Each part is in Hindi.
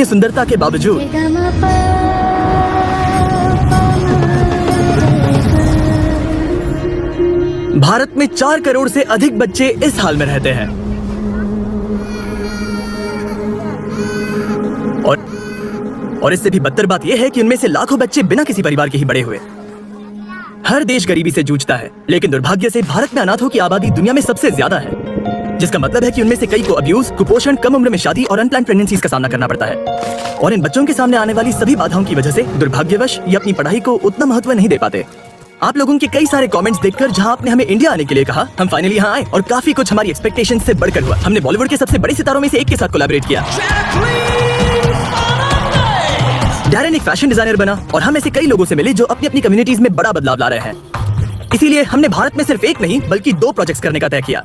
सुंदरता के बावजूद भारत में 4 करोड़ से अधिक बच्चे इस हाल में रहते हैं और इससे भी बदतर बात यह है कि उनमें से लाखों बच्चे बिना किसी परिवार के ही बड़े हुए। हर देश गरीबी से जूझता है, लेकिन दुर्भाग्य से भारत में अनाथों की आबादी दुनिया में सबसे ज्यादा है, जिसका मतलब है कि उनमें से कई को अब्यूज, कुपोषण, कम उम्र में शादी और अनप्लान्ड प्रेगनेंसीज का सामना करना पड़ता है। और इन बच्चों के सामने आने वाली सभी बाधाओं की वजह से दुर्भाग्यवश ये अपनी पढ़ाई को उतना महत्व नहीं दे पाते। आप लोगों के कई सारे कमेंट्स देखकर जहां आपने हमें इंडिया आने के लिए कहा, हम फाइनली यहाँ आए और काफी कुछ हमारी एक्सपेक्टेशन से बढ़कर हुआ। हमने बॉलीवुड के सबसे बड़े सितारों में से एक के साथ कोलैबोरेट किया। डैरेन एक फैशन डिजाइनर बना और हम ऐसे कई लोगों से मिले जो अपनी अपनी कम्युनिटीज में बड़ा बदलाव ला रहे हैं। इसीलिए हमने भारत में सिर्फ एक नहीं बल्कि 2 प्रोजेक्ट्स करने का तय किया।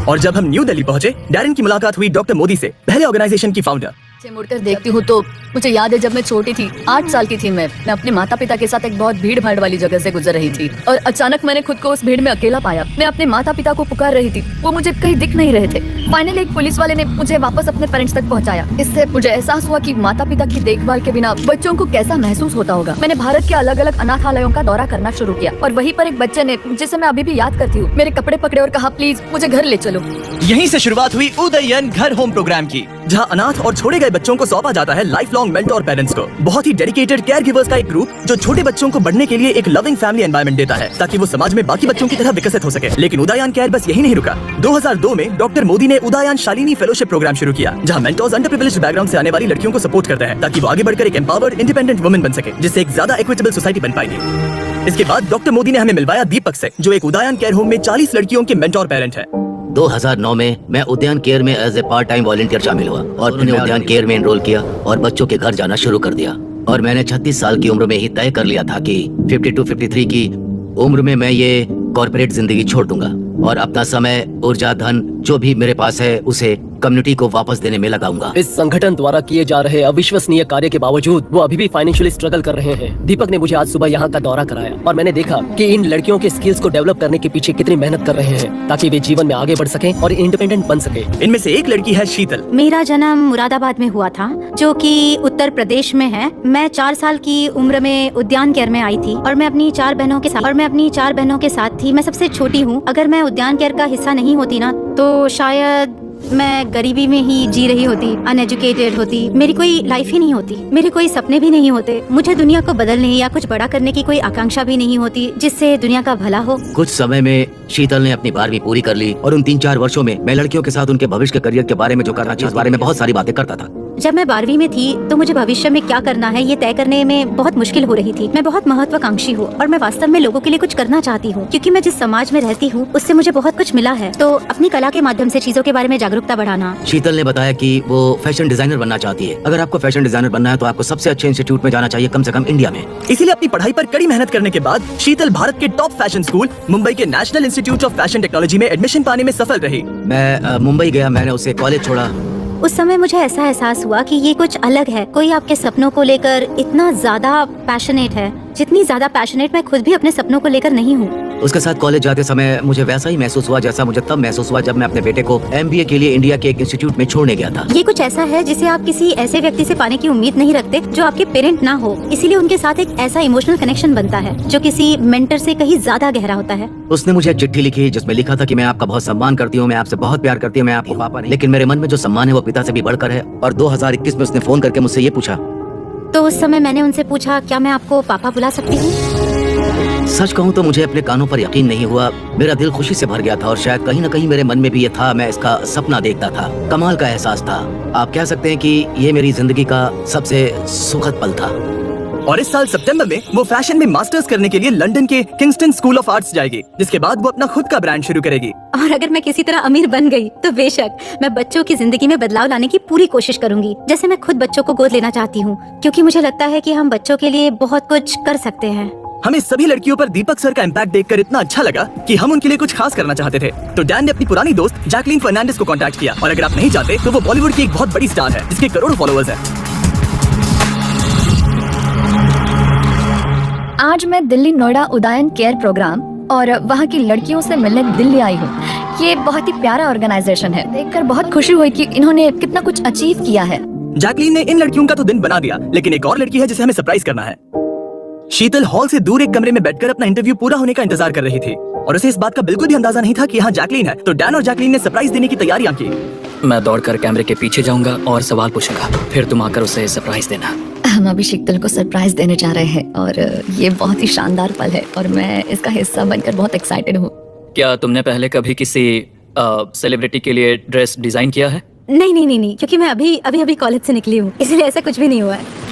और जब हम न्यू दिल्ली पहुंचे, डैरेन की मुलाकात हुई डॉक्टर मोदी से, पहले ऑर्गेनाइजेशन की फाउंडर। मुड़कर देखती हूँ तो मुझे याद है जब मैं छोटी थी, 8 साल की थी मैं अपने माता पिता के साथ एक बहुत भीड़ भाड़ वाली जगह से गुजर रही थी और अचानक मैंने खुद को उस भीड़ में अकेला पाया। मैं अपने माता पिता को पुकार रही थी, वो मुझे कहीं दिख नहीं रहे थे। फाइनली एक पुलिस वाले ने मुझे वापस अपने पेरेंट्स तक पहुँचाया। इससे मुझे एहसास हुआ कि माता पिता की देखभाल के बिना बच्चों को कैसा महसूस होता होगा। मैंने भारत के अलग अलग अनाथालयों का दौरा करना शुरू किया और वहीं पर एक बच्चे ने, जिसे मैं अभी भी याद करती हूँ, मेरे कपड़े पकड़े और कहा, प्लीज मुझे घर ले चलो। यहीं से शुरुआत हुई उदयन घर होम प्रोग्राम की, जहां अनाथ और छोड़े गए बच्चों को सौंपा जाता है लाइफ लॉन्ग मेंटोर पेरेंट्स को। बहुत ही डेडिकेटेड केयर गिवर्स का एक ग्रुप जो छोटे बच्चों को बढ़ने के लिए एक लविंग फैमिली एनवायरनमेंट देता है ताकि वो समाज में बाकी बच्चों की तरह विकसित हो सके। लेकिन उदयन केयर बस यही नहीं रुका। 2002 में डॉक्टर मोदी ने उदयन शालिनी फेलोशिप प्रोग्राम शुरू किया, जहां मेंटोर्स अंडर प्रिविलेज्ड बैकग्राउंड से आने वाली लड़कियों को सपोर्ट करते हैं ताकि वो आगे बढ़कर एक एम्पावर्ड इंडिपेंडेंट वुमेन बन सके, जिससे एक ज्यादा इक्विटेबल सोसाइटी बन पाएगी। इसके बाद डॉक्टर मोदी ने हमें मिलवाया दीपक से, जो एक उदयन केयर होम में 40 लड़कियों के मेंटोर पेरेंट है। 2009 में मैं उद्यान केयर में as a part time volunteer शामिल हुआ और मैंने उद्यान केयर में एनरोल किया और बच्चों के घर जाना शुरू कर दिया। और मैंने 36 साल की उम्र में ही तय कर लिया था कि 52-53 की उम्र में मैं ये कॉर्पोरेट जिंदगी छोड़ दूंगा और अपना समय, ऊर्जा, धन जो भी मेरे पास है उसे कम्युनिटी को वापस देने में लगाऊंगा। इस संगठन द्वारा किए जा रहे अविश्वसनीय कार्य के बावजूद वो अभी भी फाइनेंशियली स्ट्रगल कर रहे हैं। दीपक ने मुझे आज सुबह यहाँ का दौरा कराया और मैंने देखा कि इन लड़कियों के स्किल्स को डेवलप करने के पीछे कितनी मेहनत कर रहे हैं ताकि वे जीवन में आगे बढ़ सकें और इंडिपेंडेंट बन सके। इनमें से एक लड़की है शीतल। मेरा जन्म मुरादाबाद में हुआ था, जो कि उत्तर प्रदेश में है। मैं 4 साल की उम्र में उद्यान केयर में आई थी और मैं अपनी 4 बहनों के साथ थी। मैं सबसे छोटी हूँ। अगर मैं उद्यान केयर का हिस्सा नहीं होती ना तो शायद मैं गरीबी में ही जी रही होती, अनएजुकेटेड होती, मेरी कोई लाइफ ही नहीं होती, मेरे कोई सपने भी नहीं होते, मुझे दुनिया को बदलने या कुछ बड़ा करने की कोई आकांक्षा भी नहीं होती जिससे दुनिया का भला हो। कुछ समय में शीतल ने अपनी 12वीं पूरी कर ली और उन 3-4 वर्षों में मैं लड़कियों के साथ उनके भविष्य के करियर के बारे में जो करना चाहिए उस बारे में बहुत सारी बातें करता था। जब मैं 12वीं में थी तो मुझे भविष्य में क्या करना है ये तय करने में बहुत मुश्किल हो रही थी। मैं बहुत महत्वाकांक्षी हूँ और मैं वास्तव में लोगों के लिए कुछ करना चाहती हूँ, क्योंकि मैं जिस समाज में रहती हूँ उससे मुझे बहुत कुछ मिला है। तो अपनी कला के माध्यम से चीजों के बारे में जागरूकता बढ़ाना। शीतल ने बताया कि वो फैशन डिजाइनर बनना चाहती है। अगर आपको फैशन डिजाइनर बनना है तो आपको सबसे अच्छे इंस्टीट्यूट में जाना चाहिए, कम से कम इंडिया में। इसीलिए अपनी पढ़ाई पर कड़ी मेहनत करने के बाद शीतल भारत के टॉप फैशन स्कूल मुंबई के national institute of fashion technology में एडमिशन पाने में सफल रही। मैं मुंबई गया, मैंने उसे कॉलेज छोड़ा। उस समय मुझे ऐसा एहसास हुआ कि ये कुछ अलग है। कोई आपके सपनों को लेकर इतना ज्यादा पैशनेट है जितनी ज्यादा पैशनेट मैं खुद भी अपने सपनों को लेकर नहीं हूँ। उसके साथ कॉलेज जाते समय मुझे वैसा ही महसूस हुआ जैसा मुझे तब महसूस हुआ जब मैं अपने बेटे को MBA के लिए इंडिया के एक इंस्टीट्यूट में छोड़ने गया था। ये कुछ ऐसा है जिसे आप किसी ऐसे व्यक्ति से पाने की उम्मीद नहीं रखते जो आपके पेरेंट ना हो, इसीलिए उनके साथ एक ऐसा इमोशनल कनेक्शन बनता है जो किसी मेंटर से कहीं ज्यादा गहरा होता है। उसने मुझे एक चिट्ठी लिखी जिसमें लिखा था कि मैं आपका बहुत सम्मान करती हूँ, मैं आपसे बहुत प्यार करती हूँ, मैं आपके पापा नहीं, लेकिन मेरे मन में जो सम्मान है वो पिता से भी बढ़कर है। और 2021 में उसने फोन करके मुझसे ये पूछा। तो उस समय मैंने उनसे पूछा, क्या मैं आपको पापा बुला सकती हूँ? सच कहूँ तो मुझे अपने कानों पर यकीन नहीं हुआ। मेरा दिल खुशी से भर गया था और शायद कहीं न कहीं मेरे मन में भी ये था, मैं इसका सपना देखता था। कमाल का एहसास था। आप कह सकते हैं कि ये मेरी जिंदगी का सबसे सुखद पल था। और इस साल सितंबर में वो फैशन में मास्टर्स करने के लिए लंदन के किंगस्टन स्कूल ऑफ आर्ट्स जाएगी, जिसके बाद वो अपना खुद का ब्रांड शुरू करेगी। और अगर मैं किसी तरह अमीर बन गई तो बेशक मैं बच्चों की जिंदगी में बदलाव लाने की पूरी कोशिश करूंगी, जैसे मैं खुद बच्चों को गोद लेना चाहती हूँ, क्योंकि मुझे लगता है कि हम बच्चों के लिए बहुत कुछ कर सकते हैं। हमें सभी लड़कियों पर दीपक सर का इम्पैक्ट देखकर इतना अच्छा लगा कि हम उनके लिए कुछ खास करना चाहते थे। तो डैन ने अपनी पुरानी दोस्त जैकलीन फर्नांडिस को कांटेक्ट किया। और अगर आप नहीं जानते तो वो बॉलीवुड की एक बहुत बड़ी स्टार है जिसके करोड़ों फॉलोअर्स हैं। आज मैं दिल्ली नोएडा उदयन केयर प्रोग्राम और वहाँ की लड़कियों से मिलने दिल्ली आई हूँ। ये बहुत ही प्यारा ऑर्गेनाइजेशन है। देखकर बहुत खुशी हुई कि इन्होंने कितना कुछ अचीव किया है। जैकलीन ने इन लड़कियों का तो दिन बना दिया, लेकिन एक और लड़की है जिसे हमें सरप्राइज करना है। शीतल हॉल से दूर एक कमरे में बैठकर अपना इंटरव्यू पूरा होने का इंतजार कर रही थी और उसे इस बात का बिल्कुल भी अंदाजा नहीं था कि यहाँ जैकलीन है। तो डैन और जैकलीन ने सरप्राइज देने की तैयारियां की। मैं दौड़कर कैमरे के पीछे जाऊंगा और सवाल पूछूंगा, फिर तुम आकर उसे सरप्राइज देना। हम अभी शीतल को सरप्राइज देने जा रहे हैं और ये बहुत ही शानदार पल है और मैं इसका हिस्सा बनकर बहुत एक्साइटेड हूँ। क्या तुमने पहले कभी किसी सेलिब्रिटी के लिए ड्रेस डिजाइन किया है? नहीं, क्योंकि मैं अभी कॉलेज से निकली हूँ, इसलिए ऐसा कुछ भी नहीं हुआ है।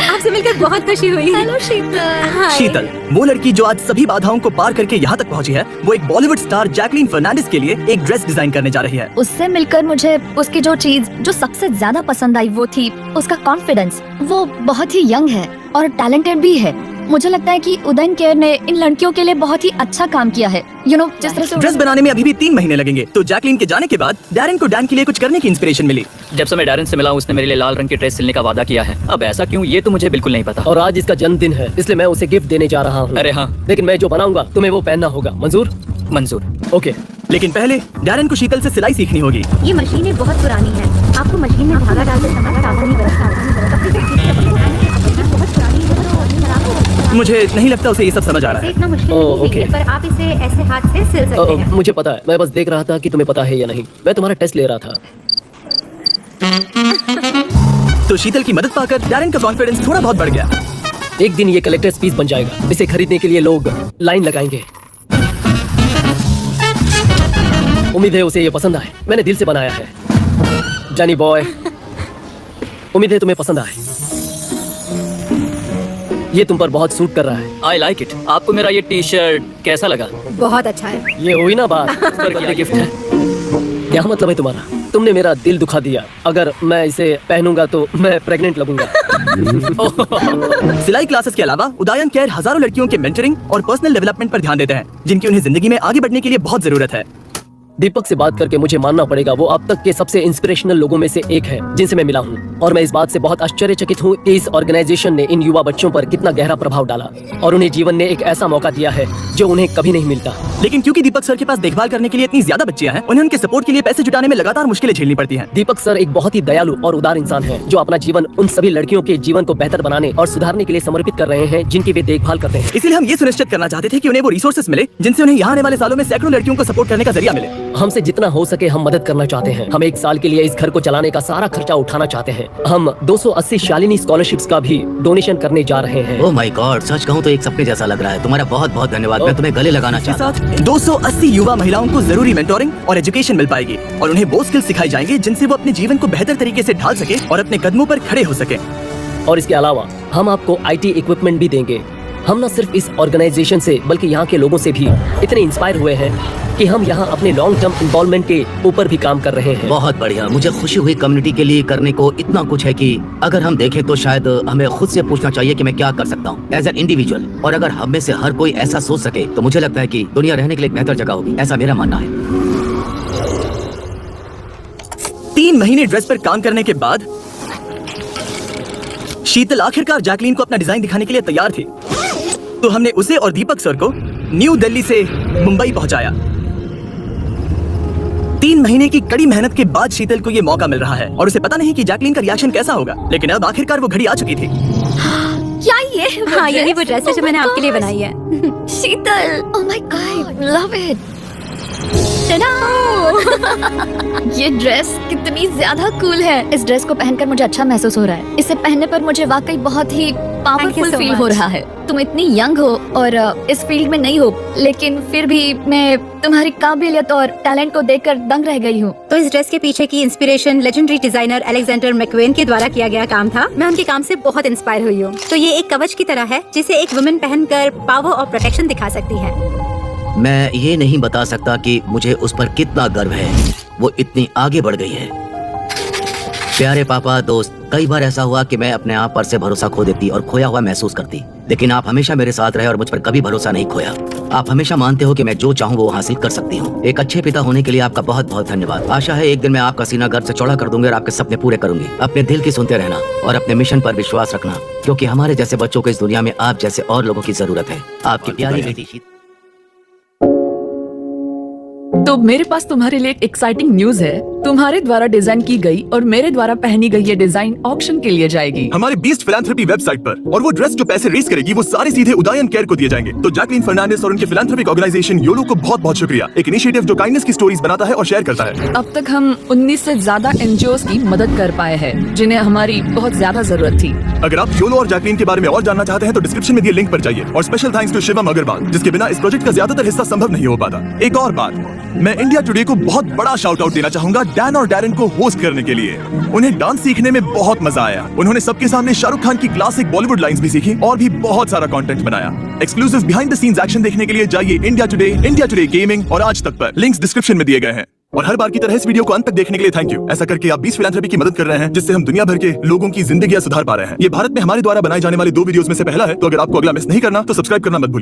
आपसे मिलकर बहुत खुशी हुई। हेलो शीतल। शीतल वो लड़की जो आज सभी बाधाओं को पार करके यहाँ तक पहुँची है, वो एक बॉलीवुड स्टार जैकलीन फर्नांडिस के लिए एक ड्रेस डिजाइन करने जा रही है। उससे मिलकर मुझे उसकी जो चीज जो सबसे ज्यादा पसंद आई वो थी उसका कॉन्फिडेंस। वो बहुत ही यंग है और टैलेंटेड भी है। मुझे लगता है कि उदयन केयर ने इन लड़कियों के लिए बहुत ही अच्छा काम किया है। जिस तरह से ड्रेस बनाने में अभी भी 3 महीने लगेंगे। तो जैकलीन के जाने के बाद डैरन को डैन के लिए कुछ करने की इंस्पिरेशन मिली। जब से मैं डैरन से मिला उसने मेरे लिए लाल रंग की ड्रेस सिलने का वादा किया है। अब ऐसा क्यों, ये तो मुझे बिल्कुल नहीं पता। और आज इसका जन्मदिन है, इसलिए मैं उसे गिफ्ट देने जा रहा हूँ। अरे हाँ, लेकिन मैं जो बनाऊंगा तुम्हें वो पहनना होगा। मंजूर? मंजूर। ओके। लेकिन पहले डैरन को शीतल से सिलाई सीखनी होगी। ये मशीनें बहुत पुरानी है, आपको मशीन में धागा डालकर समय सावधानी मुझे नहीं लगता उसे ये सब समझ आ रहा है। इतना मुश्किल ओह, नहीं ओके। है, पर आप इसे ऐसे हाथ से सिल सकते हैं। मुझे पता है, मैं बस देख रहा था कि तुम्हें पता है या नहीं। मैं तुम्हारा टेस्ट ले रहा था। तो शीतल की मदद पाकर डैरन का कॉन्फिडेंस थोड़ा बहुत बढ़ गया। एक दिन ये कलेक्टर्स पीस बन जाएगा। इसे खरीदने के लिए लोग लाइन लगाएंगे। उम्मीद है उसे ये पसंद आए। मैंने दिल से बनाया है। जानी बॉय, उम्मीद है तुम्हें पसंद आए। ये तुम पर बहुत सूट कर रहा है। I like it. आपको मेरा ये टी शर्ट कैसा लगा? बहुत अच्छा है। ये हुई ना बात। इस पर क्या गिफ्ट है? क्या मतलब है तुम्हारा? तुमने मेरा दिल दुखा दिया। अगर मैं इसे पहनूंगा तो मैं प्रेग्नेंट लगूंगा। सिलाई क्लासेस के अलावा उदयन केयर हजारों लड़कियों के मेंटरिंग और पर्सनल डेवलपमेंट पर ध्यान देते हैं, जिनकी उन्हें जिंदगी में आगे बढ़ने के लिए बहुत जरूरत है। दीपक से बात करके मुझे मानना पड़ेगा वो अब तक के सबसे इंस्पिरेशनल लोगों में से एक है जिनसे मैं मिला हूँ। और मैं इस बात से बहुत आश्चर्यचकित हूँ कि इस ऑर्गेनाइजेशन ने इन युवा बच्चों पर कितना गहरा प्रभाव डाला और उन्हें जीवन में एक ऐसा मौका दिया है जो उन्हें कभी नहीं मिलता। लेकिन क्योंकि दीपक सर के पास देखभाल करने के लिए इतनी ज्यादा बच्चियां हैं, उन्हें उनके सपोर्ट के लिए पैसे जुटाने में लगातार मुश्किलें झेलनी पड़ती हैं। दीपक सर एक बहुत ही दयालु और उदार इंसान है जो अपना जीवन उन सभी लड़कियों के जीवन को बेहतर बनाने और सुधारने के लिए समर्पित कर रहे हैं जिनकी वे देखभाल करते हैं। इसलिए हम ये सुनिश्चित करना चाहते थे कि उन्हें वो रिसोर्सेज मिले जिनसे उन्हें यहाँ आने वाले सालों में सैकड़ों लड़कियों को सपोर्ट करने का जरिया मिले। हमसे जितना हो सके हम मदद करना चाहते हैं। हम 1 साल के लिए इस घर को चलाने का सारा खर्चा उठाना चाहते हैं। हम 280 शालिनी स्कॉलरशिप्स का भी डोनेशन करने जा रहे हैं। ओह माय गॉड, सच कहूँ तो एक सपने जैसा लग रहा है। तुम्हारा बहुत बहुत धन्यवाद। मैं तुम्हें गले लगाना इसके चाहता हूँ। साथ 280 युवा महिलाओं को जरूरी मेंटोरिंग और एजुकेशन मिल पाएगी और उन्हें वो स्किल्स सिखाई जाएंगे जिनसे वो अपने जीवन को बेहतर तरीके से ढाल सके और अपने कदमों पर खड़े हो सके। और इसके अलावा हम आपको IT इक्विपमेंट भी देंगे। हम न सिर्फ इस ऑर्गेनाइजेशन से बल्कि यहाँ के लोगों से भी इतने इंस्पायर हुए हैं कि हम यहाँ अपने लॉन्ग टर्म इन्वॉल्वमेंट के ऊपर भी काम कर रहे हैं। बहुत बढ़िया। मुझे खुशी हुई कम्युनिटी के लिए करने को इतना कुछ है कि अगर हम देखें तो शायद हमें खुद से पूछना चाहिए कि मैं क्या कर सकता हूँ एज एन इंडिविजुअल। और अगर हम में से हर कोई ऐसा सोच सके तो मुझे लगता है कि दुनिया रहने के लिए एक बेहतर जगह होगी। ऐसा मेरा मानना है। 3 महीने ड्रेस पर काम करने के बाद शीतल आखिरकार जैकलीन को अपना डिजाइन दिखाने के लिए तैयार थी। तो हमने उसे और दीपक सर को न्यू दिल्ली से मुंबई पहुंचाया। 3 महीने की कड़ी मेहनत के बाद शीतल को ये मौका मिल रहा है और उसे पता नहीं कि जैकलीन का रिएक्शन कैसा होगा। लेकिन अब आखिरकार वो घड़ी आ चुकी थी। क्या ये? हाँ, यही वो ड्रेस है जो मैंने आपके लिए बनाई है। Sheetal, oh my god, love it. ये ड्रेस कितनी ज्यादा कूल है। इस ड्रेस को पहनकर मुझे अच्छा महसूस हो रहा है। इसे पहनने पर मुझे वाकई बहुत ही पावरफुल so फील हो much. रहा है। तुम इतनी यंग हो और इस फील्ड में नहीं हो, लेकिन फिर भी मैं तुम्हारी काबिलियत और टैलेंट को देखकर दंग रह गई हूँ। तो इस ड्रेस के पीछे की inspiration legendary designer Alexander Macwan के द्वारा किया गया काम था। मैं उनके काम से बहुत इंस्पायर हुई हूँ। तो ये एक कवच की तरह है जिसे एक वुमेन पहनकर पावर और प्रोटेक्शन दिखा सकती है। मैं ये नहीं बता सकता कि मुझे उस पर कितना गर्व है। वो इतनी आगे बढ़ गई है। प्यारे पापा, दोस्त, कई बार ऐसा हुआ कि मैं अपने आप पर से भरोसा खो देती और खोया हुआ महसूस करती, लेकिन आप हमेशा मेरे साथ रहे और मुझ पर कभी भरोसा नहीं खोया। आप हमेशा मानते हो कि मैं जो चाहूँ वो हासिल कर सकती हूँ। एक अच्छे पिता होने के लिए आपका बहुत बहुत धन्यवाद। आशा है एक दिन मैं आपका सीना गर्व से चौड़ा कर दूंगी और आपके सपने पूरे करूंगी। अपने दिल की सुनते रहना और अपने मिशन पर विश्वास रखना, क्योंकि हमारे जैसे बच्चों को इस दुनिया में आप जैसे और लोगों की जरूरत है। आपकी प्यारी बेटी। तो मेरे पास तुम्हारे लिए एक एक्साइटिंग न्यूज है। तुम्हारे द्वारा डिजाइन की गई और मेरे द्वारा पहनी गई ये डिजाइन ऑक्शन के लिए जाएगी हमारी बीस्ट फिलैंथ्रोपी वेबसाइट पर, और वो ड्रेस जो पैसे रेस करेगी वो सारे सीधे उदयन केयर को दिए जाएंगे। तो जैकलीन फर्नांडिस और उनके फिलैंथ्रोपिक ऑर्गेनाइजेशन योलो को बहुत बहुत शुक्रिया, एक इनिशिएटिव जो काइंडनेस की स्टोरीज बनाता है और शेयर करता है। अब तक हम 19 से ज्यादा एनजीओज की मदद कर पाए हैं जिन्हें हमारी बहुत ज्यादा जरूरत थी। अगर आप योलो और जैकलीन के बारे में और जानना चाहते हैं तो डिस्क्रिप्शन में दिए लिंक पर जाइए। और special thanks to Shivam Agarwal, जिसके बिना इस प्रोजेक्ट का ज्यादातर हिस्सा संभव नहीं हो पाता। एक और बात, मैं इंडिया टुडे को बहुत बड़ा शाउट आउट देना चाहूंगा डैन और डैरन को होस्ट करने के लिए। उन्हें डांस सीखने में बहुत मजा आया। उन्होंने सबके सामने शाहरुख खान की क्लासिक बॉलीवुड लाइंस भी सीखी और भी बहुत सारा कंटेंट बनाया। Exclusive behind the scenes action देखने के लिए जाइए इंडिया टुडे गेमिंग और आज तक पर। लिंक्स डिस्क्रिप्शन में दिए गए हैं। और हर बार की तरह इस वीडियो को अंत तक देखने के लिए थैंक यू। ऐसा करके आप 20 फिलैंथ्रोपी की मदद कर रहे हैं, जिससे हम दुनिया भर के लोगों की जिंदगियां सुधार पा रहे हैं। ये भारत में हमारे द्वारा बनाए जाने वाले 2 वीडियोस में से पहला है, तो अगर आपको अगला मिस नहीं करना तो सब्सक्राइब करना मत भूलिए।